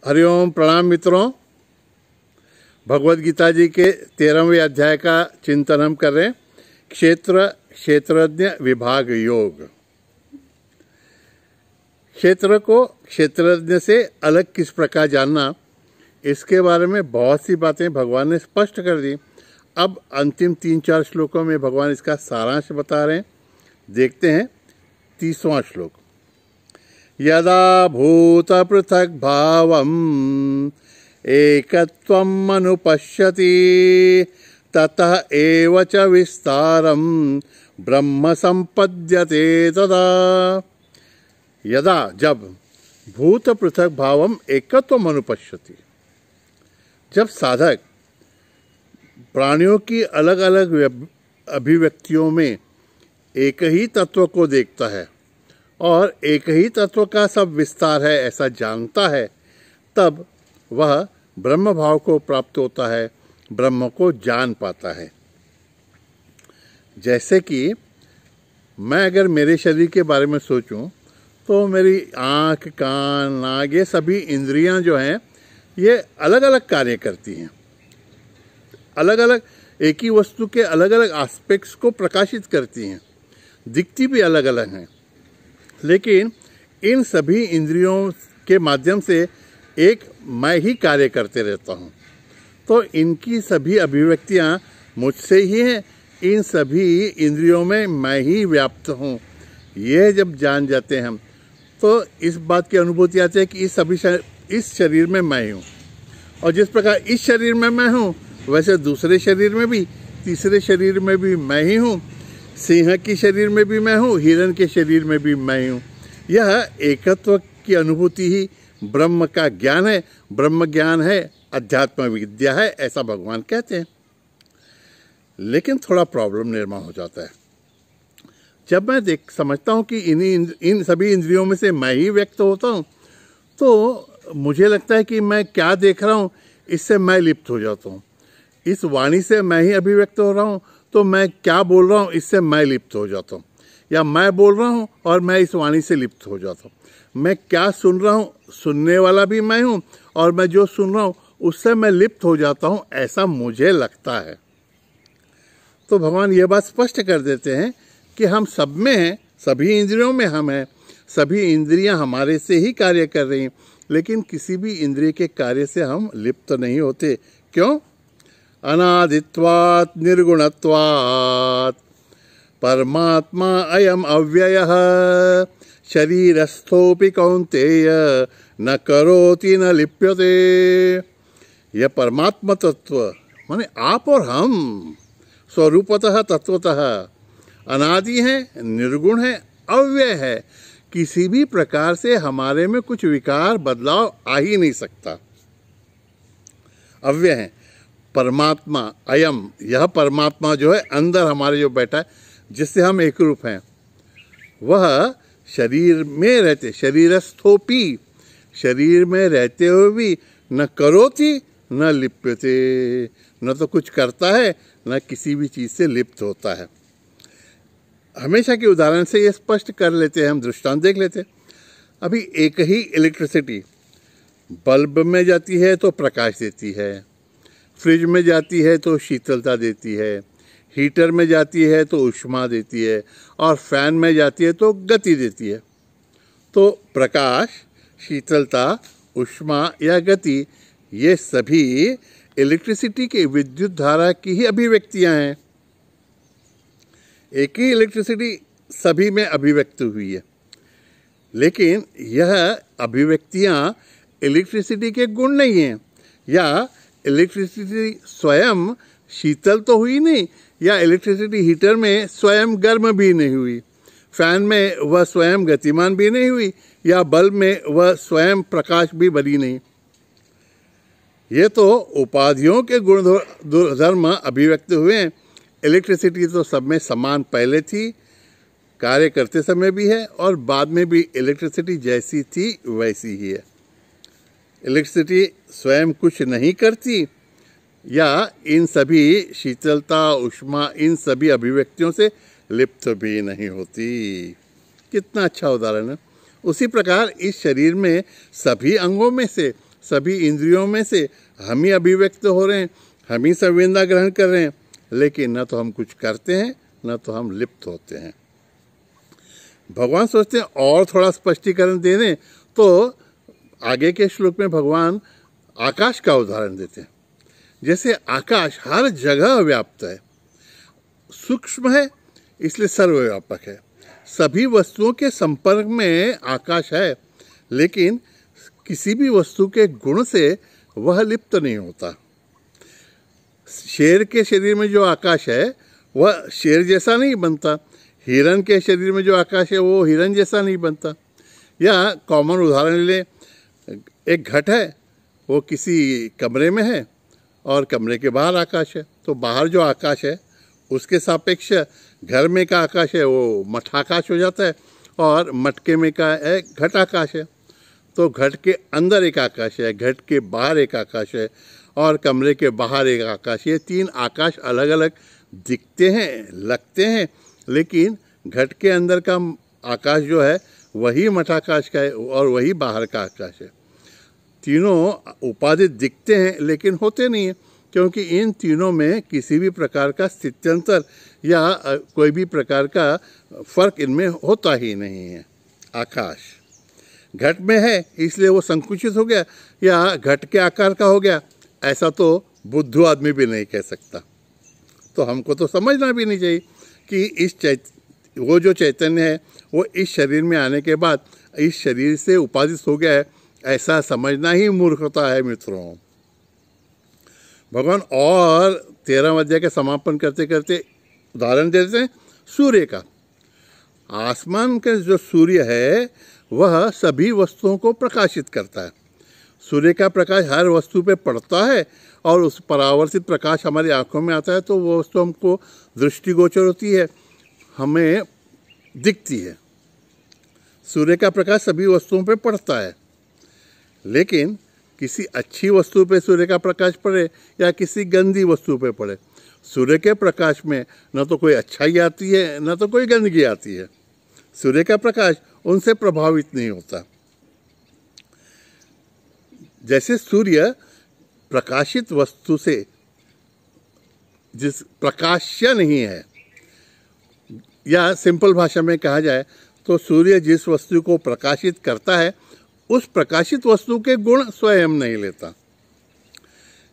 हरिओम प्रणाम मित्रों। भगवद गीता जी के 13वें अध्याय का चिंतन हम कर रहे हैं। क्षेत्रज्ञ विभाग योग। क्षेत्र को क्षेत्रज्ञ से अलग किस प्रकार जानना, इसके बारे में बहुत सी बातें भगवान ने स्पष्ट कर दी। अब अंतिम 3-4 श्लोकों में भगवान इसका सारांश बता रहे हैं। देखते हैं 30वां श्लोक। यदा भूत पृथक भावम् एकत्वम् अनुपश्यति ततः एव च विस्तारम् ब्रह्म संपद्यते तदा। यदा जब भूत पृथक भावम् एकत्वम् अनुपश्यति, जब साधक प्राणियों की अलग अलग अभिव्यक्तियों में एक ही तत्व को देखता है और एक ही तत्व का सब विस्तार है ऐसा जानता है, तब वह ब्रह्म भाव को प्राप्त होता है, ब्रह्म को जान पाता है। जैसे कि मैं अगर मेरे शरीर के बारे में सोचूं तो मेरी आँख, कान, नाक, ये सभी इंद्रियां जो हैं ये अलग अलग कार्य करती हैं, अलग अलग एक ही वस्तु के अलग अलग एस्पेक्ट्स को प्रकाशित करती हैं, दिखती भी अलग अलग हैं, लेकिन इन सभी इंद्रियों के माध्यम से एक मैं ही कार्य करते रहता हूँ। तो इनकी सभी अभिव्यक्तियाँ मुझसे ही हैं, इन सभी इंद्रियों में मैं ही व्याप्त हूँ। यह जब जान जाते हैं हम तो इस बात की अनुभूति आती है कि इस शरीर में मैं हूँ, और जिस प्रकार इस शरीर में मैं हूँ वैसे दूसरे शरीर में भी, तीसरे शरीर में भी मैं ही हूँ, सिंह के शरीर में भी मैं हूँ, हिरण के शरीर में भी मैं हूँ। यह एकत्व की अनुभूति ही ब्रह्म का ज्ञान है, ब्रह्म ज्ञान है, अध्यात्म विद्या है, ऐसा भगवान कहते हैं। लेकिन थोड़ा प्रॉब्लम निर्माण हो जाता है जब मैं समझता हूँ कि इन सभी इंद्रियों में से मैं ही व्यक्त होता हूँ, तो मुझे लगता है कि मैं क्या देख रहा हूँ इससे मैं लिप्त हो जाता हूँ। इस वाणी से मैं ही अभिव्यक्त हो रहा हूँ, तो मैं क्या बोल रहा हूँ इससे मैं लिप्त हो जाता हूँ, या मैं बोल रहा हूँ और मैं इस वाणी से लिप्त हो जाता हूँ। मैं क्या सुन रहा हूँ, सुनने वाला भी मैं हूँ, और मैं जो सुन रहा हूँ उससे मैं लिप्त हो जाता हूँ, ऐसा मुझे लगता है। तो भगवान ये बात स्पष्ट कर देते हैं कि हम सब में हैं, सभी इंद्रियों में हम हैं, सभी इंद्रियां हमारे से ही कार्य कर रही हैं, लेकिन किसी भी इंद्रिय के कार्य से हम लिप्त नहीं होते। क्यों? अनादित्वात् निर्गुणत्वात् परमात्मा अयम अव्ययः शरीरस्थोपि कौन्तेय न करोति न लिप्यते। यह परमात्मा तत्व माने आप और हम स्वरूपतः तत्वतः अनादि है, निर्गुण है, अव्यय है। किसी भी प्रकार से हमारे में कुछ विकार बदलाव आ ही नहीं सकता। अव्यय है परमात्मा अयम, यह परमात्मा जो है अंदर हमारे जो बैठा है, जिससे हम एक रूप हैं, वह शरीर में रहते, शरीरस्थोपी, शरीर में रहते हुए भी न करोति न लिप्यते, न तो कुछ करता है न किसी भी चीज़ से लिप्त होता है। हमेशा के उदाहरण से ये स्पष्ट कर लेते हैं, हम दृष्टांत देख लेते हैं। अभी एक ही इलेक्ट्रिसिटी बल्ब में जाती है तो प्रकाश देती है, फ्रिज में जाती है तो शीतलता देती है, हीटर में जाती है तो ऊष्मा देती है, और फैन में जाती है तो गति देती है। तो प्रकाश, शीतलता, ऊष्मा या गति, ये सभी इलेक्ट्रिसिटी के विद्युत धारा की ही अभिव्यक्तियां हैं। एक ही इलेक्ट्रिसिटी सभी में अभिव्यक्त हुई है, लेकिन यह अभिव्यक्तियां इलेक्ट्रिसिटी के गुण नहीं हैं, या इलेक्ट्रिसिटी स्वयं शीतल तो हुई नहीं, या इलेक्ट्रिसिटी हीटर में स्वयं गर्म भी नहीं हुई, फैन में वह स्वयं गतिमान भी नहीं हुई, या बल्ब में वह स्वयं प्रकाश भी बनी नहीं। ये तो उपाधियों के गुणधर्म अभिव्यक्त हुए हैं। इलेक्ट्रिसिटी तो सब में समान पहले थी, कार्य करते समय भी है, और बाद में भी इलेक्ट्रिसिटी जैसी थी वैसी ही है। इलेक्ट्रिसिटी स्वयं कुछ नहीं करती, या इन सभी शीतलता, ऊष्मा, इन सभी अभिव्यक्तियों से लिप्त भी नहीं होती। कितना अच्छा उदाहरण है। उसी प्रकार इस शरीर में सभी अंगों में से सभी इंद्रियों में से हम ही अभिव्यक्त हो रहे हैं, हम ही संवेदना ग्रहण कर रहे हैं, लेकिन न तो हम कुछ करते हैं न तो हम लिप्त होते हैं। भगवान सोचते हैं और थोड़ा स्पष्टीकरण दे दें, तो आगे के श्लोक में भगवान आकाश का उदाहरण देते हैं। जैसे आकाश हर जगह व्याप्त है, सूक्ष्म है, इसलिए सर्वव्यापक है। सभी वस्तुओं के संपर्क में आकाश है, लेकिन किसी भी वस्तु के गुण से वह लिप्त नहीं होता। शेर के शरीर में जो आकाश है वह शेर जैसा नहीं बनता, हिरण के शरीर में जो आकाश है वो हिरण जैसा नहीं बनता। या कॉमन उदाहरण ले, एक घट है, वो किसी कमरे में है और कमरे के बाहर आकाश है, तो बाहर जो आकाश है उसके सापेक्ष घर में का आकाश है वो मठाकाश हो जाता है, और मटके में का है घटाकाश है। तो घट के अंदर एक आकाश है, घट के बाहर एक आकाश है, और कमरे के बाहर एक आकाश। ये तीन आकाश अलग अलग दिखते हैं, लगते हैं, लेकिन घट के अंदर का आकाश जो है वही मठाकाश का है और वही बाहर का आकाश है। तीनों उपाधि दिखते हैं लेकिन होते नहीं है, क्योंकि इन तीनों में किसी भी प्रकार का स्थित्यंतर या कोई भी प्रकार का फर्क इनमें होता ही नहीं है। आकाश घट में है इसलिए वो संकुचित हो गया या घट के आकार का हो गया, ऐसा तो बुद्धू आदमी भी नहीं कह सकता। तो हमको तो समझना भी नहीं चाहिए कि वो जो चैतन्य है वो इस शरीर में आने के बाद इस शरीर से उपादित हो गया है, ऐसा समझना ही मूर्खता है मित्रों। भगवान और 13वें अध्याय का समापन करते करते उदाहरण देते हैं सूर्य का। आसमान का जो सूर्य है वह सभी वस्तुओं को प्रकाशित करता है। सूर्य का प्रकाश हर वस्तु पे पड़ता है और उस परावर्तित प्रकाश हमारी आंखों में आता है, तो वो वस्तु हमको दृष्टिगोचर होती है, हमें दिखती है। सूर्य का प्रकाश सभी वस्तुओं पे पड़ता है, लेकिन किसी अच्छी वस्तु पे सूर्य का प्रकाश पड़े या किसी गंदी वस्तु पे पड़े, सूर्य के प्रकाश में न तो कोई अच्छाई आती है न तो कोई गंदगी आती है। सूर्य का प्रकाश उनसे प्रभावित नहीं होता। जैसे सूर्य प्रकाशित वस्तु से जिस प्रकाश्य नहीं है, या सिंपल भाषा में कहा जाए तो सूर्य जिस वस्तु को प्रकाशित करता है उस प्रकाशित वस्तु के गुण स्वयं नहीं लेता।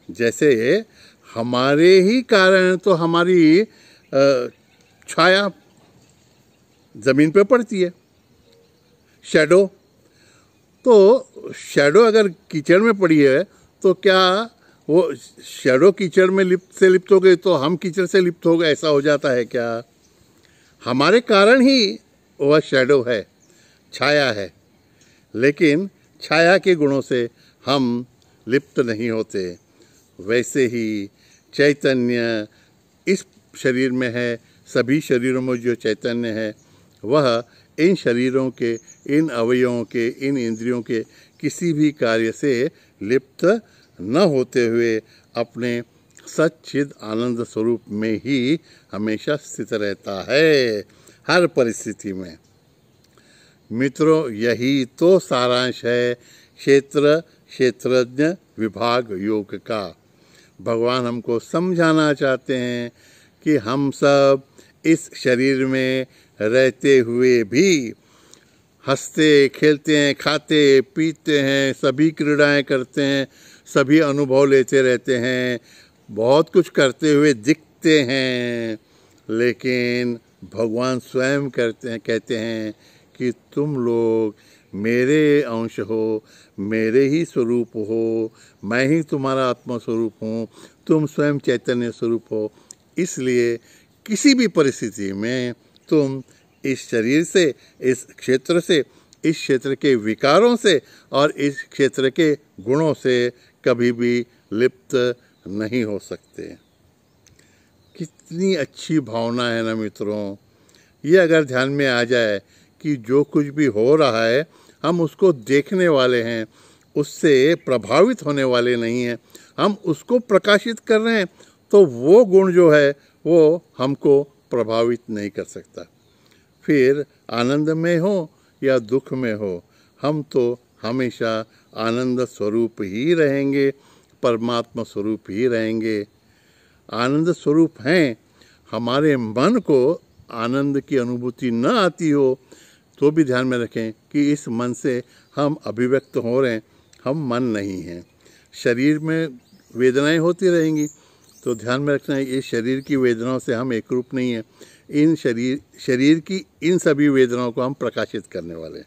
जैसे हमारे ही कारण तो हमारी छाया जमीन पे पड़ती है, शैडो। तो शैडो अगर कीचड़ में पड़ी है तो क्या वो शैडो कीचड़ में लिप्त हो गई तो हम कीचड़ से लिप्त हो गए, ऐसा हो जाता है क्या? हमारे कारण ही वह शैडो है, छाया है, लेकिन छाया के गुणों से हम लिप्त नहीं होते। वैसे ही चैतन्य इस शरीर में है, सभी शरीरों में जो चैतन्य है वह इन शरीरों के, इन अवयवों के, इन इंद्रियों के किसी भी कार्य से लिप्त न होते हुए अपने सच्चिद आनंद स्वरूप में ही हमेशा स्थित रहता है, हर परिस्थिति में। मित्रों, यही तो सारांश है क्षेत्रज्ञ विभाग योग का। भगवान हमको समझाना चाहते हैं कि हम सब इस शरीर में रहते हुए भी हंसते खेलते हैं, खाते पीते हैं, सभी क्रीड़ाएं करते हैं, सभी अनुभव लेते रहते हैं, बहुत कुछ करते हुए दिखते हैं, लेकिन भगवान स्वयं कहते हैं कि तुम लोग मेरे अंश हो, मेरे ही स्वरूप हो, मैं ही तुम्हारा आत्मा स्वरूप हूँ, तुम स्वयं चैतन्य स्वरूप हो। इसलिए किसी भी परिस्थिति में तुम इस शरीर से, इस क्षेत्र से, इस क्षेत्र के विकारों से और इस क्षेत्र के गुणों से कभी भी लिप्त नहीं हो सकते। कितनी अच्छी भावना है ना मित्रों। ये अगर ध्यान में आ जाए कि जो कुछ भी हो रहा है हम उसको देखने वाले हैं, उससे प्रभावित होने वाले नहीं हैं, हम उसको प्रकाशित कर रहे हैं, तो वो गुण जो है वो हमको प्रभावित नहीं कर सकता। फिर आनंद में हो या दुख में हो, हम तो हमेशा आनंद स्वरूप ही रहेंगे, परमात्मा स्वरूप ही रहेंगे। आनंद स्वरूप हैं, हमारे मन को आनंद की अनुभूति न आती हो तो भी ध्यान में रखें कि इस मन से हम अभिव्यक्त हो रहे हैं, हम मन नहीं हैं। शरीर में वेदनाएं होती रहेंगी तो ध्यान में रखना है ये शरीर की वेदनाओं से हम एक रूप नहीं हैं। इन शरीर की इन सभी वेदनाओं को हम प्रकाशित करने वाले हैं।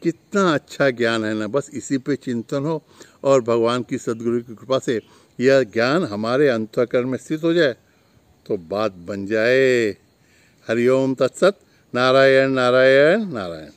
कितना अच्छा ज्ञान है ना, बस इसी पे चिंतन हो और भगवान की सद्गुरु की कृपा से यह ज्ञान हमारे अंतःकरण में स्थित हो जाए तो बात बन जाए। हरिओम तत्सत। नारायण नारायण नारायण।